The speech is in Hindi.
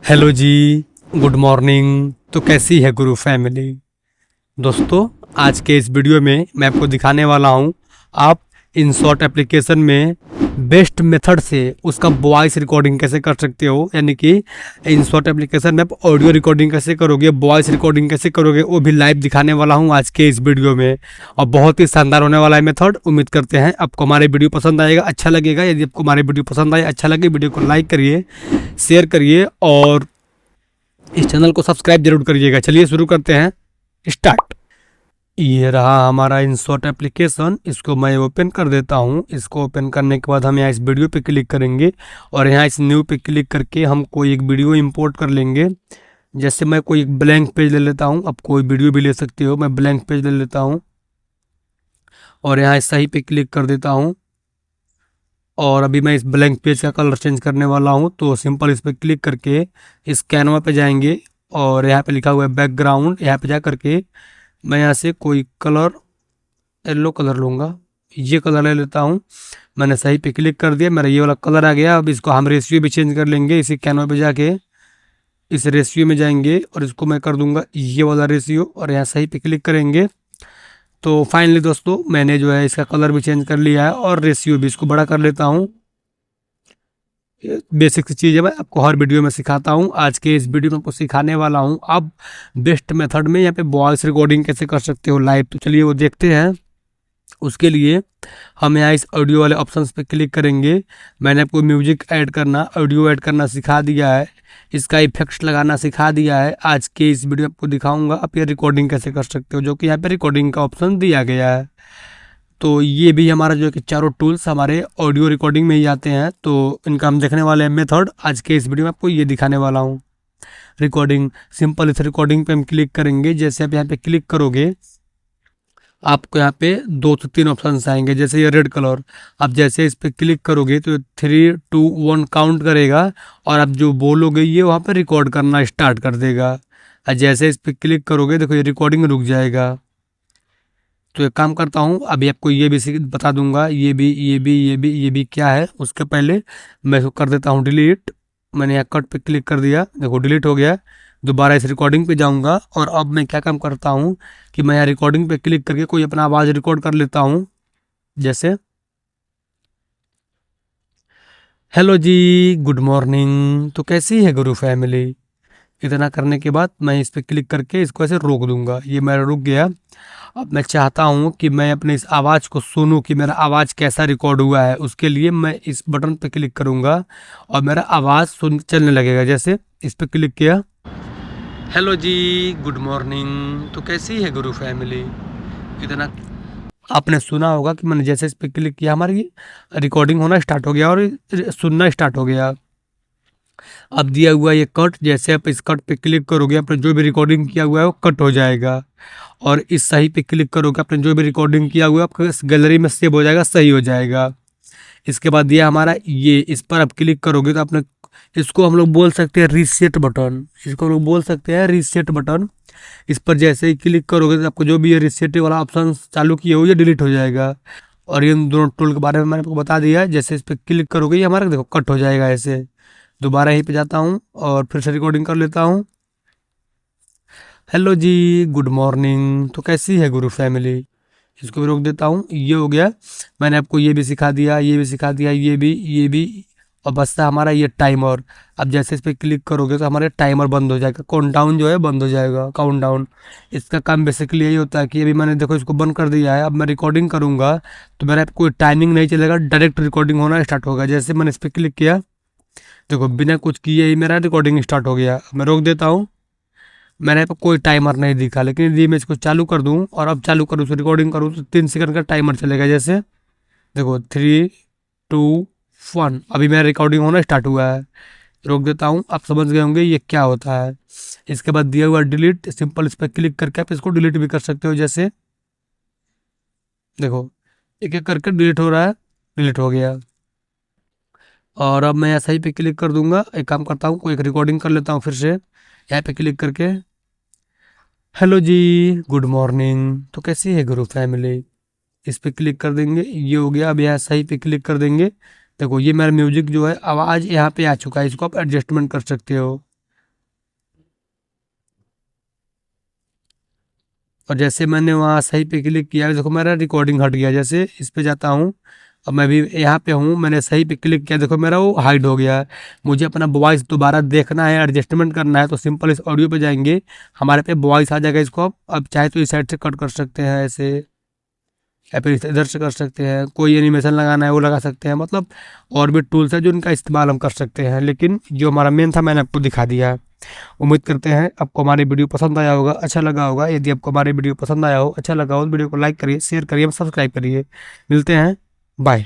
हेलो जी। Good morning. तो कैसी है गुरु फैमिली। दोस्तों, आज के इस वीडियो में मैं आपको दिखाने वाला हूँ आप इन शॉर्ट एप्लीकेशन में बेस्ट मेथड से उसका वॉइस रिकॉर्डिंग कैसे कर सकते हो। यानी कि इन शॉर्ट एप्लीकेशन में आप ऑडियो रिकॉर्डिंग कैसे करोगे, वॉइस रिकॉर्डिंग कैसे करोगे, वो भी लाइव दिखाने वाला हूँ आज के इस वीडियो में। और बहुत ही शानदार होने वाला है मेथड। उम्मीद करते हैं आपको हमारे वीडियो पसंद आएगा, अच्छा लगेगा। यदि आपको हमारे वीडियो पसंद आए, अच्छा लगे, वीडियो को लाइक करिए, शेयर करिए और इस चैनल को सब्सक्राइब जरूर करिएगा। चलिए शुरू करते हैं, स्टार्ट। ये रहा हमारा इंसर्ट एप्लीकेशन। इसको मैं ओपन कर देता हूँ। इसको ओपन करने के बाद हम यहाँ इस वीडियो पे क्लिक करेंगे और यहाँ इस न्यू पे क्लिक करके हम कोई एक वीडियो इंपोर्ट कर लेंगे। जैसे मैं कोई एक ब्लैंक पेज ले लेता हूँ, आप कोई वीडियो भी ले सकते हो। मैं ब्लैंक पेज ले लेता हूँ और यहाँ इस सही पे क्लिक कर देता हूँ। और अभी मैं इस ब्लैंक पेज का कलर चेंज करने वाला हूँ, तो सिंपल इस पर क्लिक करके इस कैनवा पे जाएंगे और यहाँ पे लिखा हुआ है बैकग्राउंड। यहाँ पे जा करके मैं यहाँ से कोई कलर, येलो कलर लूँगा। ये कलर ले लेता हूँ। मैंने सही पे क्लिक कर दिया, मेरा ये वाला कलर आ गया। अब इसको हम रेशियो भी चेंज कर लेंगे। इसी कैनवा पे जाके इस रेशियो में जाएंगे और इसको मैं कर दूंगा ये वाला रेशियो और यहाँ सही पे क्लिक करेंगे। तो फाइनली दोस्तों, मैंने जो है इसका कलर भी चेंज कर लिया है और रेशियो भी इसको बड़ा कर लेता हूँ। बेसिक सी चीज़ है, मैं आपको हर वीडियो में सिखाता हूँ। आज के इस वीडियो में आपको सिखाने वाला हूँ आप बेस्ट मेथड में यहाँ पे वॉइस रिकॉर्डिंग कैसे कर सकते हो लाइव। तो चलिए वो देखते हैं। उसके लिए हम यहाँ इस ऑडियो वाले ऑप्शंस पे क्लिक करेंगे। मैंने आपको म्यूजिक ऐड करना, ऑडियो ऐड करना सिखा दिया है, इसका इफेक्ट्स लगाना सिखा दिया है। आज के इस वीडियो में आपको दिखाऊंगा आप ये रिकॉर्डिंग कैसे कर सकते हो, जो कि यहाँ पे रिकॉर्डिंग का ऑप्शन दिया गया है। तो ये भी हमारा जो कि चारों टूल्स हमारे ऑडियो रिकॉर्डिंग में ही आते हैं। तो इनका हम देखने वाले हैं मेथड। आज के इस वीडियो में आपको ये दिखाने वाला हूँ रिकॉर्डिंग। सिंपल इस रिकॉर्डिंग पे हम क्लिक करेंगे। जैसे आप यहाँ पे क्लिक करोगे, आपको यहाँ पे 2 से 3 ऑप्शन आएंगे। जैसे ये रेड कलर, आप जैसे इस पे क्लिक करोगे तो 3 2 1 काउंट करेगा और आप जो बोलोगे ये वहाँ पे रिकॉर्ड करना स्टार्ट कर देगा। और जैसे इस पे क्लिक करोगे, देखो ये रिकॉर्डिंग रुक जाएगा। तो एक काम करता हूँ, अभी आपको ये भी बता दूंगा। ये भी क्या है। उसके पहले मैं इसको कर देता हूँ डिलीट। मैंने यहाँ कट पे क्लिक कर दिया, देखो डिलीट हो गया। दोबारा इस रिकॉर्डिंग पे जाऊंगा और अब मैं क्या काम करता हूँ कि मैं यहाँ रिकॉर्डिंग पे क्लिक करके कोई अपना आवाज़ रिकॉर्ड कर लेता हूँ। जैसे हेलो जी, गुड मॉर्निंग। तो कैसी है गुरु फैमिली। इतना करने के बाद मैं इस पर क्लिक करके इसको ऐसे रोक दूंगा। ये मेरा रुक गया। अब मैं चाहता हूँ कि मैं अपने इस आवाज़ को सुनूं कि मेरा आवाज़ कैसा रिकॉर्ड हुआ है। उसके लिए मैं इस बटन पे क्लिक करूँगा और मेरा आवाज़ सुन चलने लगेगा। जैसे इस पर क्लिक किया, हेलो जी, गुड मॉर्निंग। तो कैसी है गुरु फैमिली। इतना आपने सुना होगा कि मैंने जैसे इस पर क्लिक किया, हमारी रिकॉर्डिंग होना स्टार्ट हो गया और सुनना स्टार्ट हो गया। अब दिया हुआ ये कट, जैसे आप इस कट पे क्लिक करोगे, आपने जो भी रिकॉर्डिंग किया हुआ है वो कट हो जाएगा। और इस सही पे क्लिक करोगे, आपने जो भी रिकॉर्डिंग किया हुआ है आपका गैलरी में सेव हो जाएगा, सही हो जाएगा। इसके बाद ये हमारा ये, इस पर आप क्लिक करोगे तो आपने इसको हम लोग बोल सकते हैं रीसेट बटन। इसको हम लोग बोल सकते हैं रीसेट बटन। इस पर जैसे ही क्लिक करोगे तो आपको जो भी ये रीसेट वाला ऑप्शन चालू किए हुए ये डिलीट हो जाएगा। और इन दोनों टूल के बारे में मैंने आपको बता दिया है। जैसे इस पर क्लिक करोगे ये हमारा देखो कट हो जाएगा ऐसे। दोबारा यहीं पे जाता हूँ और फिर से रिकॉर्डिंग कर लेता हूँ। हेलो जी, गुड मॉर्निंग। तो कैसी है गुरु फैमिली। इसको भी रोक देता हूँ। ये हो गया। मैंने आपको ये भी सिखा दिया, ये भी सिखा दिया, ये भी। और बचता हमारा ये टाइमर। अब जैसे इस पर क्लिक करोगे तो हमारे टाइमर बंद हो जाएगा, काउंट डाउन जो है बंद हो जाएगा, काउंट डाउन। इसका काम बेसिकली यही होता है कि अभी मैंने देखो इसको बंद कर दिया है। अब मैं रिकॉर्डिंग करूँगा तो मेरा कोई टाइमिंग नहीं चलेगा, डायरेक्ट रिकॉर्डिंग होना स्टार्ट होगा। जैसे मैंने इस पर क्लिक किया, देखो बिना कुछ किए ही मेरा रिकॉर्डिंग स्टार्ट हो गया। मैं रोक देता हूँ। मैंने पे कोई टाइमर नहीं दिखा, लेकिन यदि मैं इसको चालू कर दूँ और अब चालू करूँ तो रिकॉर्डिंग करूँ तो 3 सेकंड का टाइमर चलेगा। जैसे देखो 3 2 1, अभी मेरा रिकॉर्डिंग होना स्टार्ट हुआ है। रोक देता हूँ। आप समझ गए होंगे ये क्या होता है। इसके बाद दिया हुआ डिलीट, सिंपल इस पर क्लिक करके आप इसको डिलीट भी कर सकते हो। जैसे देखो एक एक करके डिलीट हो रहा है, डिलीट हो गया। और अब मैं ऐसा ही पे क्लिक कर दूंगा। एक काम करता हूँ, कोई एक रिकॉर्डिंग कर लेता हूँ फिर से यहाँ पे क्लिक करके। हेलो जी, गुड मॉर्निंग। तो कैसी है गुरु फैमिली। इस पे क्लिक कर देंगे, ये हो गया। अब यहाँ सही पे क्लिक कर देंगे। देखो ये मेरा म्यूजिक जो है आवाज़ यहाँ पे आ चुका है। इसको आप एडजस्टमेंट कर सकते हो। और जैसे मैंने वहाँ सही पे क्लिक किया, देखो मेरा रिकॉर्डिंग हट गया। जैसे इस पे जाता हूँ, अब मैं भी यहाँ पे हूँ, मैंने सही पे क्लिक किया, देखो मेरा वो हाइड हो गया है। मुझे अपना वॉइस दोबारा देखना है, एडजस्टमेंट करना है, तो सिंपल इस ऑडियो पे जाएंगे, हमारे पे वॉइस आ जाएगा। इसको आप अब चाहे तो इस साइड से कट कर सकते हैं ऐसे, या फिर इधर से कर सकते हैं। कोई एनिमेशन लगाना है वो लगा सकते हैं, मतलब और भी टूल्स है जो इनका इस्तेमाल हम कर सकते हैं। लेकिन जो हमारा मेन था मैंने आपको दिखा दिया है। उम्मीद करते हैं आपको हमारी वीडियो पसंद आया होगा, अच्छा लगा होगा। यदि आपको हमारी वीडियो पसंद आया हो, अच्छा लगा हो, तो वीडियो को लाइक करिए, शेयर करिए, सब्सक्राइब करिए। मिलते हैं, बाय।